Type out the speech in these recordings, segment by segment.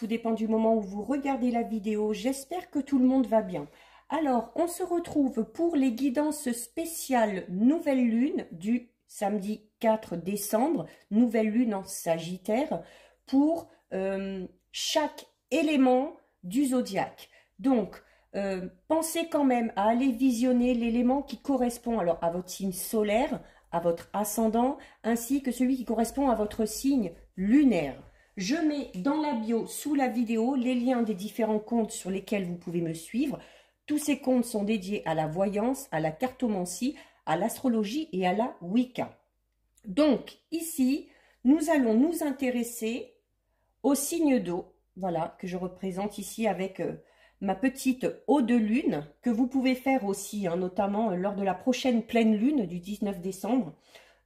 tout dépend du moment où vous regardez la vidéo. J'espère que tout le monde va bien. Alors, on se retrouve pour les guidances spéciales Nouvelle Lune du samedi 4 décembre, Nouvelle Lune en Sagittaire, pour chaque élément du zodiaque. Donc, pensez quand même à aller visionner l'élément qui correspond alors à votre signe solaire, à votre ascendant, ainsi que celui qui correspond à votre signe lunaire. Je mets dans la bio, sous la vidéo, les liens des différents comptes sur lesquels vous pouvez me suivre. Tous ces comptes sont dédiés à la voyance, à la cartomancie, à l'astrologie et à la Wicca. Donc, ici, nous allons nous intéresser au signe d'eau, voilà, que je représente ici avec ma petite eau de lune, que vous pouvez faire aussi, hein, notamment lors de la prochaine pleine lune du 19 décembre.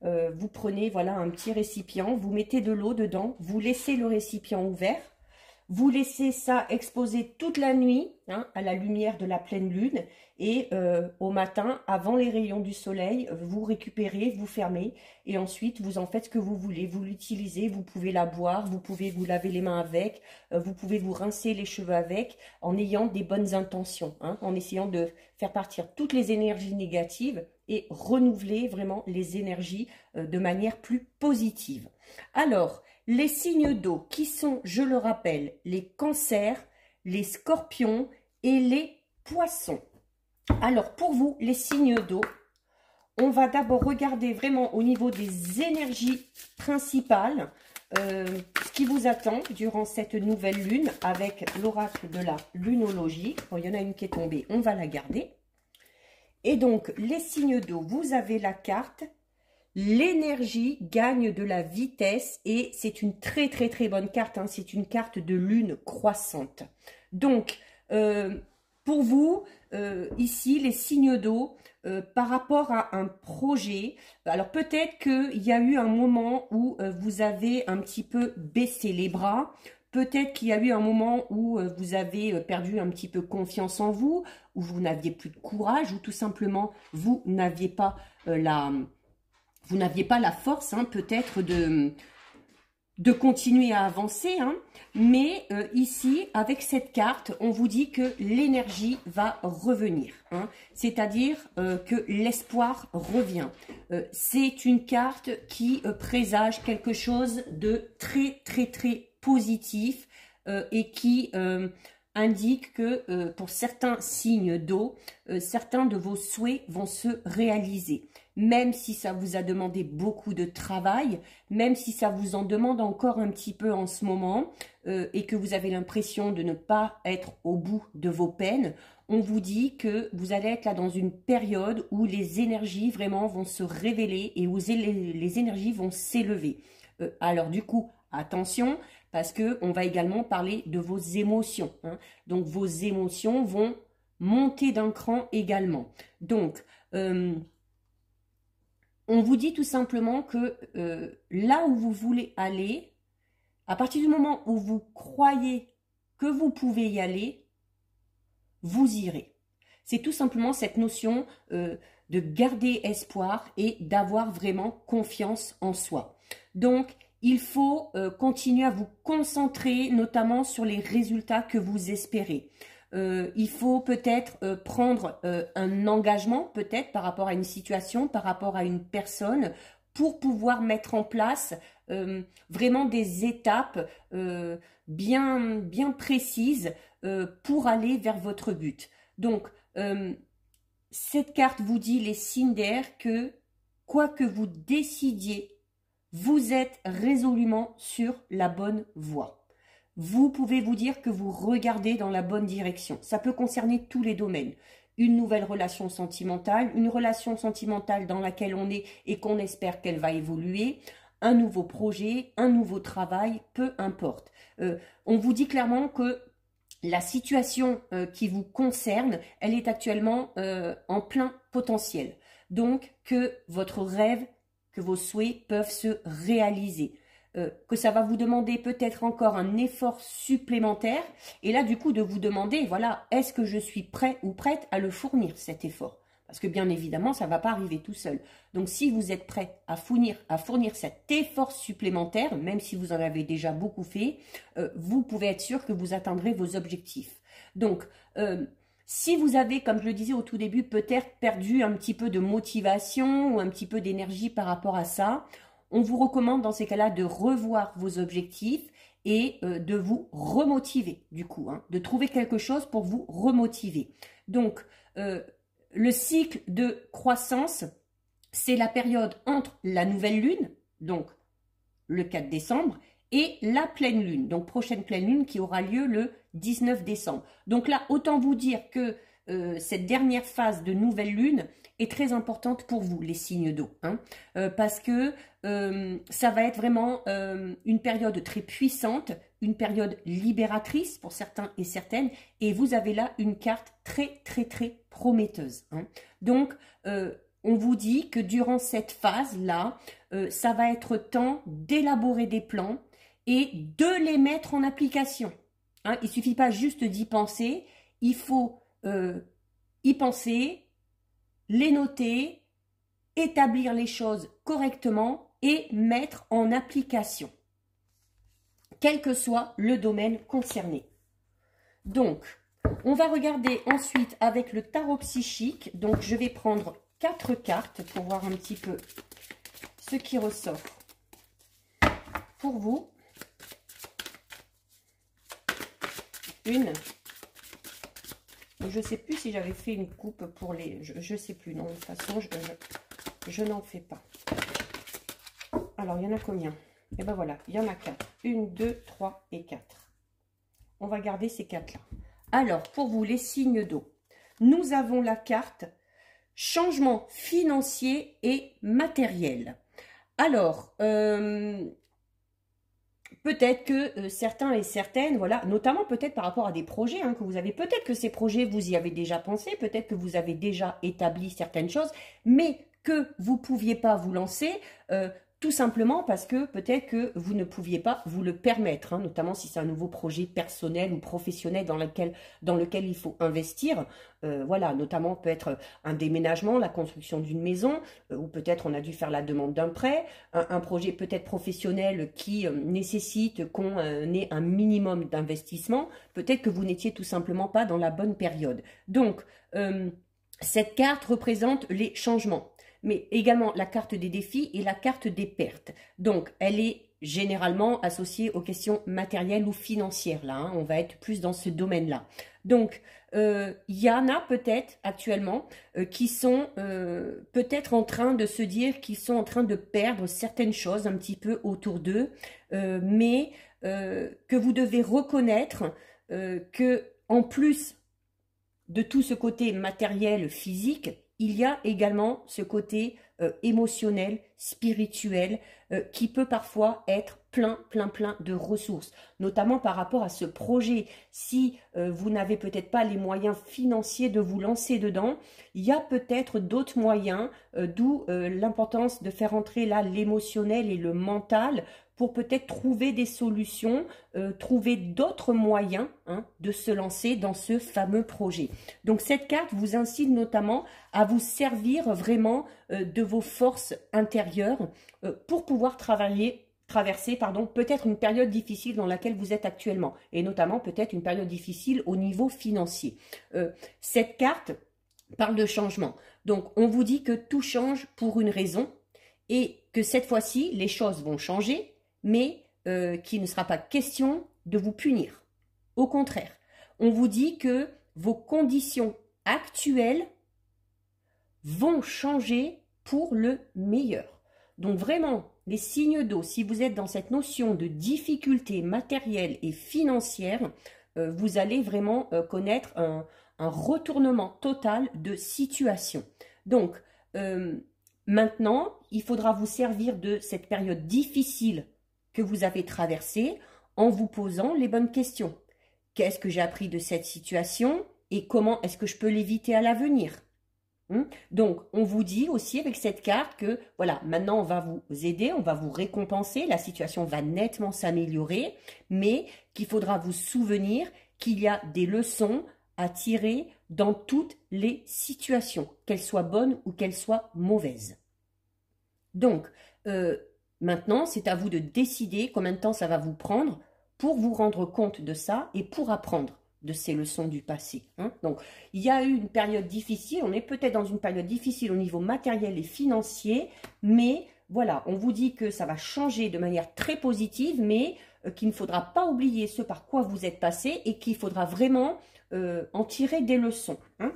Vous prenez voilà un petit récipient, vous mettez de l'eau dedans, vous laissez le récipient ouvert, vous laissez ça exposer toute la nuit hein, à la lumière de la pleine lune et au matin, avant les rayons du soleil, vous récupérez, vous fermez et ensuite vous en faites ce que vous voulez. Vous l'utilisez, vous pouvez la boire, vous pouvez vous laver les mains avec, vous pouvez vous rincer les cheveux avec en ayant des bonnes intentions, hein, en essayant de faire partir toutes les énergies négatives et renouveler vraiment les énergies de manière plus positive. Alors, les signes d'eau qui sont, je le rappelle, les cancers, les scorpions et les poissons. Alors, pour vous, les signes d'eau, on va d'abord regarder vraiment au niveau des énergies principales, ce qui vous attend durant cette nouvelle lune avec l'oracle de la lunologie. Bon, il y en a une qui est tombée, on va la garder. Et donc, les signes d'eau, vous avez la carte. L'énergie gagne de la vitesse et c'est une très très très bonne carte. Hein. C'est une carte de lune croissante. Donc, pour vous, ici, les signes d'eau, par rapport à un projet, alors peut-être qu'il y a eu un moment où vous avez un petit peu baissé les bras. Peut-être qu'il y a eu un moment où vous avez perdu un petit peu confiance en vous, où vous n'aviez plus de courage, ou tout simplement vous n'aviez pas la force hein, peut-être de continuer à avancer. Hein. Mais ici, avec cette carte, on vous dit que l'énergie va revenir. Hein. C'est-à-dire que l'espoir revient. C'est une carte qui présage quelque chose de très très très positif et qui indique que pour certains signes d'eau, certains de vos souhaits vont se réaliser. Même si ça vous a demandé beaucoup de travail, même si ça vous en demande encore un petit peu en ce moment et que vous avez l'impression de ne pas être au bout de vos peines, on vous dit que vous allez être là dans une période où les énergies vraiment vont se révéler et où les énergies vont s'élever. Alors du coup, attention, parce qu'on va également parler de vos émotions. Hein. Donc, vos émotions vont monter d'un cran également. Donc, on vous dit tout simplement que là où vous voulez aller, à partir du moment où vous croyez que vous pouvez y aller, vous irez. C'est tout simplement cette notion de garder espoir et d'avoir vraiment confiance en soi. Donc, il faut continuer à vous concentrer notamment sur les résultats que vous espérez. Il faut peut-être prendre un engagement, peut-être par rapport à une situation, par rapport à une personne, pour pouvoir mettre en place vraiment des étapes bien précises pour aller vers votre but. Donc, cette carte vous dit, les signes d'air, que quoi que vous décidiez, vous êtes résolument sur la bonne voie. Vous pouvez vous dire que vous regardez dans la bonne direction. Ça peut concerner tous les domaines. Une nouvelle relation sentimentale, une relation sentimentale dans laquelle on est et qu'on espère qu'elle va évoluer, un nouveau projet, un nouveau travail, peu importe. On vous dit clairement que la situation qui vous concerne, elle est actuellement en plein potentiel. Donc, que votre rêve, que vos souhaits peuvent se réaliser, que ça va vous demander peut-être encore un effort supplémentaire, et là du coup de vous demander, voilà, est-ce que je suis prêt ou prête à le fournir cet effort? Parce que bien évidemment, ça ne va pas arriver tout seul. Donc, si vous êtes prêt à fournir cet effort supplémentaire, même si vous en avez déjà beaucoup fait, vous pouvez être sûr que vous atteindrez vos objectifs. Donc, si vous avez, comme je le disais au tout début, peut-être perdu un petit peu de motivation ou un petit peu d'énergie par rapport à ça, on vous recommande dans ces cas-là de revoir vos objectifs et de vous remotiver du coup, hein, de trouver quelque chose pour vous remotiver. Donc, le cycle de croissance, c'est la période entre la nouvelle lune, donc le 4 décembre, et la pleine lune, donc prochaine pleine lune qui aura lieu le 19 décembre. Donc là, autant vous dire que cette dernière phase de nouvelle lune est très importante pour vous, les signes d'eau, hein, parce que ça va être vraiment une période très puissante, une période libératrice pour certains et certaines, et vous avez là une carte très prometteuse, hein. Donc, on vous dit que durant cette phase-là, ça va être temps d'élaborer des plans et de les mettre en application, hein. Il ne suffit pas juste d'y penser, il faut y penser, les noter, établir les choses correctement et mettre en application, quel que soit le domaine concerné. Donc, on va regarder ensuite avec le tarot psychique. Donc, je vais prendre 4 cartes pour voir un petit peu ce qui ressort pour vous. Une. Je ne sais plus si j'avais fait une coupe pour les... Je ne sais plus, non, de toute façon, je n'en fais pas. Alors, il y en a combien? Et ben voilà, il y en a 4. 1, 2, 3 et 4. On va garder ces 4-là. Alors, pour vous, les signes d'eau, nous avons la carte changement financier et matériel. Alors, peut-être que certains et certaines, voilà, notamment peut-être par rapport à des projets hein, que vous avez, peut-être que ces projets, vous y avez déjà pensé, peut-être que vous avez déjà établi certaines choses, mais que vous ne pouviez pas vous lancer, tout simplement parce que peut-être que vous ne pouviez pas vous le permettre, hein, notamment si c'est un nouveau projet personnel ou professionnel dans lequel il faut investir. Voilà, notamment peut-être un déménagement, la construction d'une maison, ou peut-être on a dû faire la demande d'un prêt, un projet peut-être professionnel qui nécessite qu'on ait un minimum d'investissement. Peut-être que vous n'étiez tout simplement pas dans la bonne période. Donc, cette carte représente les changements, mais également la carte des défis et la carte des pertes. Donc, elle est généralement associée aux questions matérielles ou financières. Là, hein, on va être plus dans ce domaine-là. Donc, il y en a peut-être actuellement qui sont peut-être en train de se dire qu'ils sont en train de perdre certaines choses un petit peu autour d'eux, mais que vous devez reconnaître que en plus de tout ce côté matériel, physique, il y a également ce côté émotionnel, spirituel, qui peut parfois être plein de ressources, notamment par rapport à ce projet. Si vous n'avez peut-être pas les moyens financiers de vous lancer dedans, il y a peut-être d'autres moyens, d'où l'importance de faire entrer là l'émotionnel et le mental pour peut-être trouver des solutions, trouver d'autres moyens hein, de se lancer dans ce fameux projet. Donc cette carte vous incite notamment à vous servir vraiment de vos forces intérieures pour pouvoir traverser peut-être une période difficile dans laquelle vous êtes actuellement, et notamment peut-être une période difficile au niveau financier. Cette carte parle de changement. Donc on vous dit que tout change pour une raison, et que cette fois-ci, les choses vont changer, mais qu'il ne sera pas question de vous punir. Au contraire, on vous dit que vos conditions actuelles vont changer pour le meilleur. Donc vraiment, les signes d'eau, si vous êtes dans cette notion de difficulté matérielle et financière, vous allez vraiment connaître un retournement total de situation. Donc, maintenant, il faudra vous servir de cette période difficile que vous avez traversée en vous posant les bonnes questions. Qu'est-ce que j'ai appris de cette situation et comment est-ce que je peux l'éviter à l'avenir? Donc, on vous dit aussi avec cette carte que, voilà, maintenant on va vous aider, on va vous récompenser, la situation va nettement s'améliorer, mais qu'il faudra vous souvenir qu'il y a des leçons à tirer dans toutes les situations, qu'elles soient bonnes ou qu'elles soient mauvaises. Donc, maintenant, c'est à vous de décider combien de temps ça va vous prendre pour vous rendre compte de ça et pour apprendre de ces leçons du passé. Hein. Donc, il y a eu une période difficile, on est peut-être dans une période difficile au niveau matériel et financier, mais voilà, on vous dit que ça va changer de manière très positive, mais qu'il ne faudra pas oublier ce par quoi vous êtes passé et qu'il faudra vraiment en tirer des leçons. Hein.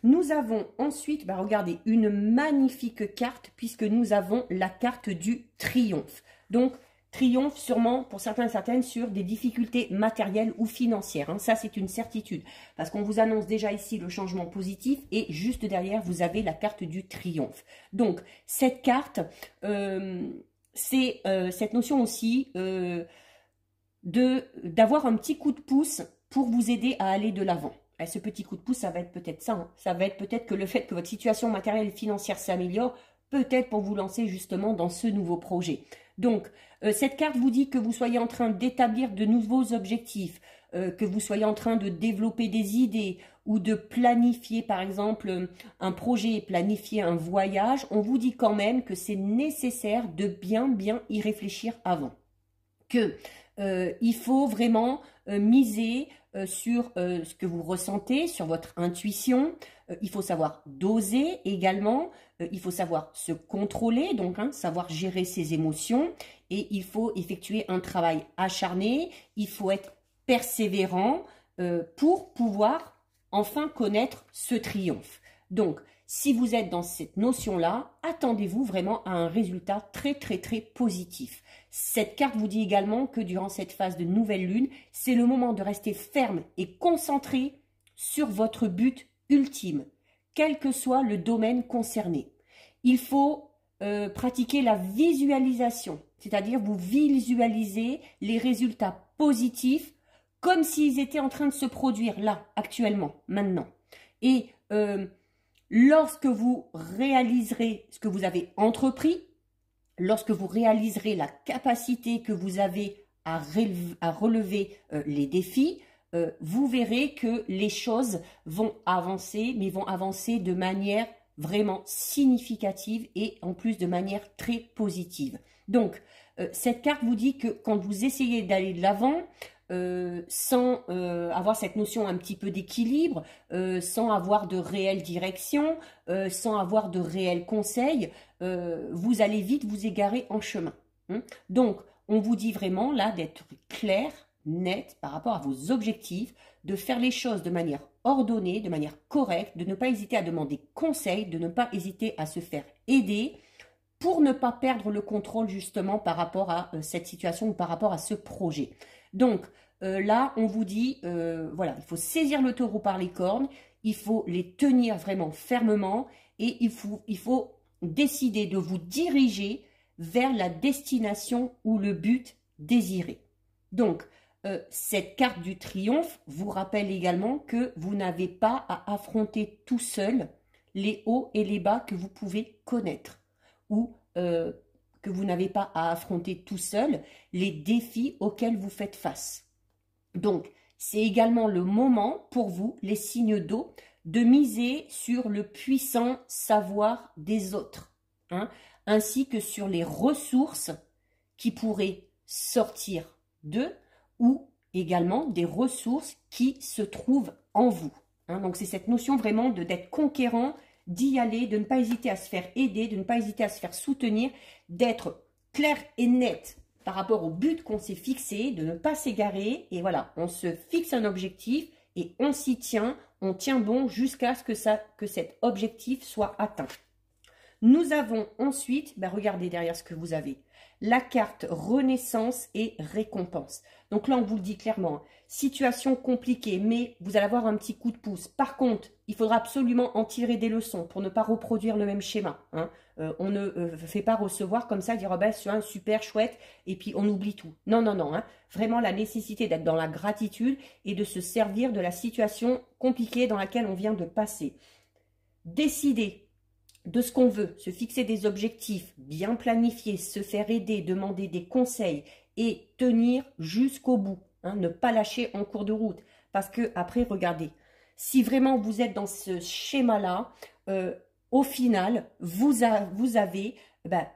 Nous avons ensuite, regardez, une magnifique carte puisque nous avons la carte du triomphe. Donc, triomphe sûrement pour certains et certaines sur des difficultés matérielles ou financières. Hein. Ça, c'est une certitude parce qu'on vous annonce déjà ici le changement positif et juste derrière, vous avez la carte du triomphe. Donc, cette carte, c'est cette notion aussi d'avoir un petit coup de pouce pour vous aider à aller de l'avant. Et ce petit coup de pouce, ça va être peut-être ça. Hein. Ça va être peut-être que le fait que votre situation matérielle et financière s'améliore, peut-être pour vous lancer justement dans ce nouveau projet. Donc, cette carte vous dit que vous soyez en train d'établir de nouveaux objectifs, que vous soyez en train de développer des idées ou de planifier par exemple un projet, planifier un voyage. On vous dit quand même que c'est nécessaire de bien y réfléchir avant. Il faut vraiment miser sur ce que vous ressentez, sur votre intuition. Il faut savoir doser également. Il faut savoir se contrôler, donc savoir gérer ses émotions. Et il faut effectuer un travail acharné. Il faut être persévérant pour pouvoir enfin connaître ce triomphe. Donc, si vous êtes dans cette notion-là, attendez-vous vraiment à un résultat très positif. Cette carte vous dit également que durant cette phase de nouvelle lune, c'est le moment de rester ferme et concentré sur votre but ultime, quel que soit le domaine concerné. Il faut pratiquer la visualisation, c'est-à-dire vous visualisez les résultats positifs comme s'ils étaient en train de se produire là, actuellement, maintenant. Et lorsque vous réaliserez ce que vous avez entrepris, lorsque vous réaliserez la capacité que vous avez à relever les défis, vous verrez que les choses vont avancer, mais vont avancer de manière vraiment significative et en plus de manière très positive. Donc, cette carte vous dit que quand vous essayez d'aller de l'avant, sans avoir cette notion un petit peu d'équilibre, sans avoir de réelle direction, sans avoir de réels conseils, vous allez vite vous égarer en chemin. Hein. Donc, on vous dit vraiment là d'être clair, net par rapport à vos objectifs, de faire les choses de manière ordonnée, de manière correcte, de ne pas hésiter à demander conseil, de ne pas hésiter à se faire aider pour ne pas perdre le contrôle justement par rapport à cette situation ou par rapport à ce projet. Donc, là, on vous dit, voilà, il faut saisir le taureau par les cornes, il faut les tenir vraiment fermement et il faut décider de vous diriger vers la destination ou le but désiré. Donc, cette carte du triomphe vous rappelle également que vous n'avez pas à affronter tout seul les hauts et les bas que vous pouvez connaître ou que vous n'avez pas à affronter tout seul les défis auxquels vous faites face. Donc, c'est également le moment pour vous, les signes d'eau, de miser sur le puissant savoir des autres, hein, ainsi que sur les ressources qui pourraient sortir d'eux ou également des ressources qui se trouvent en vous. Hein. Donc, c'est cette notion vraiment d'être conquérant, d'y aller, de ne pas hésiter à se faire aider, de ne pas hésiter à se faire soutenir, d'être clair et net par rapport au but qu'on s'est fixé, de ne pas s'égarer. Et voilà, on se fixe un objectif et on s'y tient, on tient bon jusqu'à ce que cet objectif soit atteint. Nous avons ensuite, regardez derrière ce que vous avez, la carte renaissance et récompense. Donc là, on vous le dit clairement, situation compliquée, mais vous allez avoir un petit coup de pouce. Par contre, il faudra absolument en tirer des leçons pour ne pas reproduire le même schéma. Hein. On ne fait pas recevoir comme ça, dire oh ben, c'est super chouette et puis on oublie tout. Non, non, non. Hein. Vraiment la nécessité d'être dans la gratitude et de se servir de la situation compliquée dans laquelle on vient de passer. Décider de ce qu'on veut, se fixer des objectifs, bien planifier, se faire aider, demander des conseils et tenir jusqu'au bout. Hein, ne pas lâcher en cours de route. Parce que après, regardez, si vraiment vous êtes dans ce schéma-là, au final, vous avez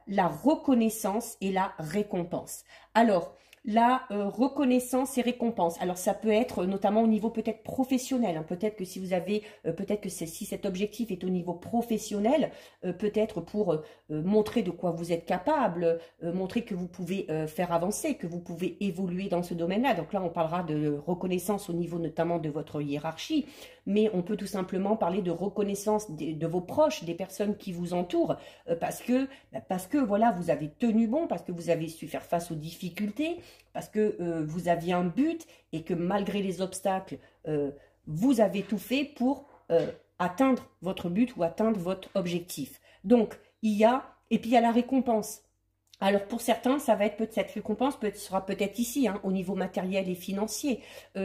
la reconnaissance et la récompense. Alors, la reconnaissance et récompense. Alors, ça peut être notamment au niveau peut-être professionnel. Hein. Peut-être que si vous avez, peut-être que si cet objectif est au niveau professionnel, peut-être pour montrer de quoi vous êtes capable, montrer que vous pouvez faire avancer, que vous pouvez évoluer dans ce domaine-là. Donc là, on parlera de reconnaissance au niveau notamment de votre hiérarchie, mais on peut tout simplement parler de reconnaissance de vos proches, des personnes qui vous entourent, parce que voilà, vous avez tenu bon, parce que vous avez su faire face aux difficultés, parce que vous aviez un but et que malgré les obstacles, vous avez tout fait pour atteindre votre but ou atteindre votre objectif. Donc, et puis il y a la récompense. Alors pour certains, ça va être cette récompense sera peut-être ici, hein, au niveau matériel et financier.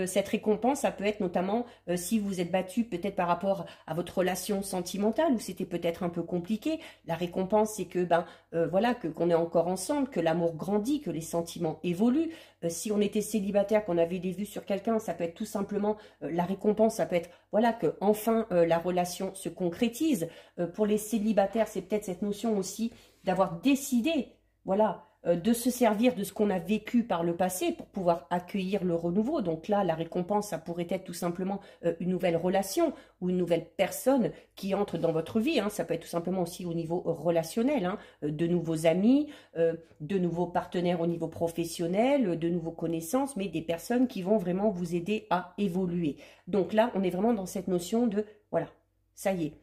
Cette récompense, ça peut être notamment si vous êtes battu peut-être par rapport à votre relation sentimentale où c'était peut-être un peu compliqué. La récompense, c'est que voilà, qu'on est encore ensemble, que l'amour grandit, que les sentiments évoluent. Si on était célibataire, qu'on avait des vues sur quelqu'un, ça peut être tout simplement la récompense. Ça peut être voilà que enfin la relation se concrétise. Pour les célibataires, c'est peut-être cette notion aussi d'avoir décidé. Voilà, de se servir de ce qu'on a vécu par le passé pour pouvoir accueillir le renouveau. Donc là, la récompense, ça pourrait être tout simplement une nouvelle relation ou une nouvelle personne qui entre dans votre vie. Hein. Ça peut être tout simplement aussi au niveau relationnel, hein, de nouveaux amis, de nouveaux partenaires au niveau professionnel, de nouveaux connaissances, mais des personnes qui vont vraiment vous aider à évoluer. Donc là, on est vraiment dans cette notion de, voilà, ça y est,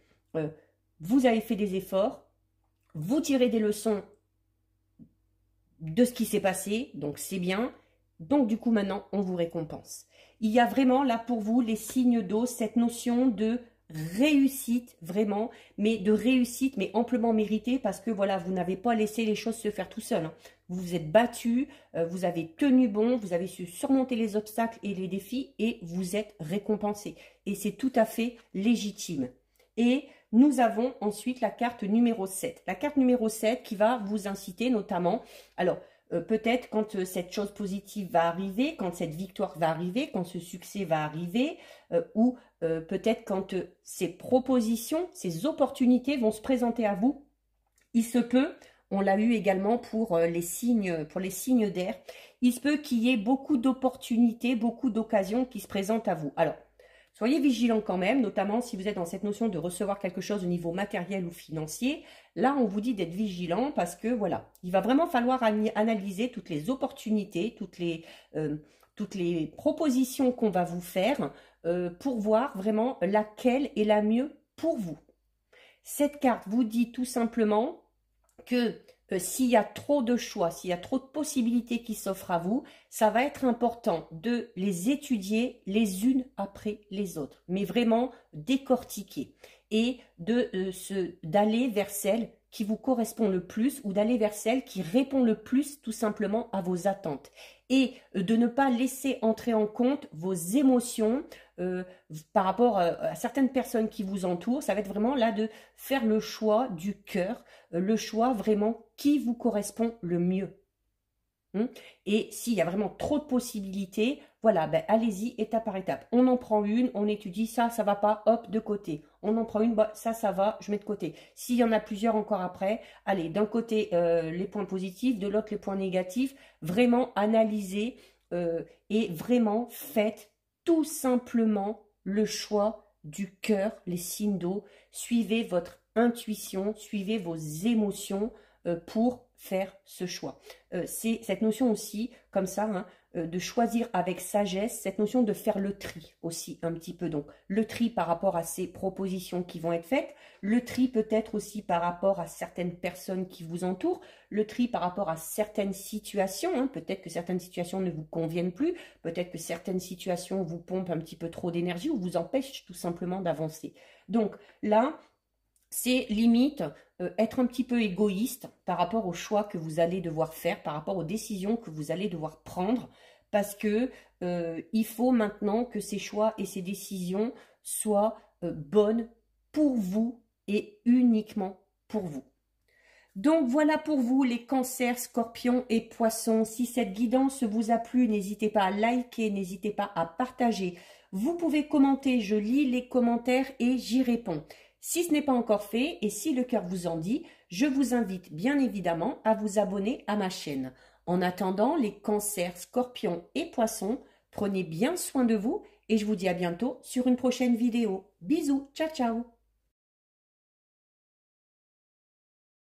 vous avez fait des efforts, vous tirez des leçons de ce qui s'est passé, donc c'est bien. Donc du coup maintenant on vous récompense. Il y a vraiment là pour vous les signes d'eau, cette notion de réussite vraiment, mais de réussite mais amplement méritée parce que voilà, vous n'avez pas laissé les choses se faire tout seul. Hein. Vous vous êtes battu, vous avez tenu bon, vous avez su surmonter les obstacles et les défis et vous êtes récompensé. Et c'est tout à fait légitime. Et nous avons ensuite la carte numéro 7. La carte numéro 7 qui va vous inciter notamment, alors peut-être quand cette chose positive va arriver, quand cette victoire va arriver, quand ce succès va arriver, ou peut-être quand ces propositions, ces opportunités vont se présenter à vous. Il se peut, on l'a eu également pour les signes d'air, il se peut qu'il y ait beaucoup d'opportunités, beaucoup d'occasions qui se présentent à vous. Alors, soyez vigilants quand même, notamment si vous êtes dans cette notion de recevoir quelque chose au niveau matériel ou financier. Là, on vous dit d'être vigilant parce que, voilà, il va vraiment falloir analyser toutes les opportunités, toutes les propositions qu'on va vous faire pour voir vraiment laquelle est la mieux pour vous. Cette carte vous dit tout simplement que s'il y a trop de choix, s'il y a trop de possibilités qui s'offrent à vous, ça va être important de les étudier les unes après les autres, mais vraiment décortiquer et d'aller vers celle qui vous correspond le plus ou d'aller vers celle qui répond le plus tout simplement à vos attentes et de ne pas laisser entrer en compte vos émotions par rapport à certaines personnes qui vous entourent. Ça va être vraiment là de faire le choix du cœur, le choix vraiment qui vous correspond le mieux. Et s'il y a vraiment trop de possibilités, voilà, allez-y étape par étape. On en prend une, on étudie, ça va pas, hop, de côté. On en prend une, ça va, je mets de côté. S'il y en a plusieurs encore après, allez, d'un côté les points positifs, de l'autre les points négatifs. Vraiment analysez et vraiment faites tout simplement le choix du cœur, les signes d'eau. Suivez votre intuition, suivez vos émotions pour faire ce choix. C'est cette notion aussi, comme ça, hein, de choisir avec sagesse, cette notion de faire le tri aussi un petit peu. Donc, le tri par rapport à ces propositions qui vont être faites, le tri peut-être aussi par rapport à certaines personnes qui vous entourent, le tri par rapport à certaines situations, hein, peut-être que certaines situations ne vous conviennent plus, peut-être que certaines situations vous pompent un petit peu trop d'énergie ou vous empêchent tout simplement d'avancer. Donc là, c'est limite être un petit peu égoïste par rapport aux choix que vous allez devoir faire, par rapport aux décisions que vous allez devoir prendre, parce que il faut maintenant que ces choix et ces décisions soient bonnes pour vous et uniquement pour vous. Donc voilà pour vous les cancers, scorpions et poissons. Si cette guidance vous a plu, n'hésitez pas à liker, n'hésitez pas à partager. Vous pouvez commenter, je lis les commentaires et j'y réponds. Si ce n'est pas encore fait et si le cœur vous en dit, je vous invite bien évidemment à vous abonner à ma chaîne. En attendant, les cancers, scorpions et poissons, prenez bien soin de vous et je vous dis à bientôt sur une prochaine vidéo. Bisous, ciao ciao!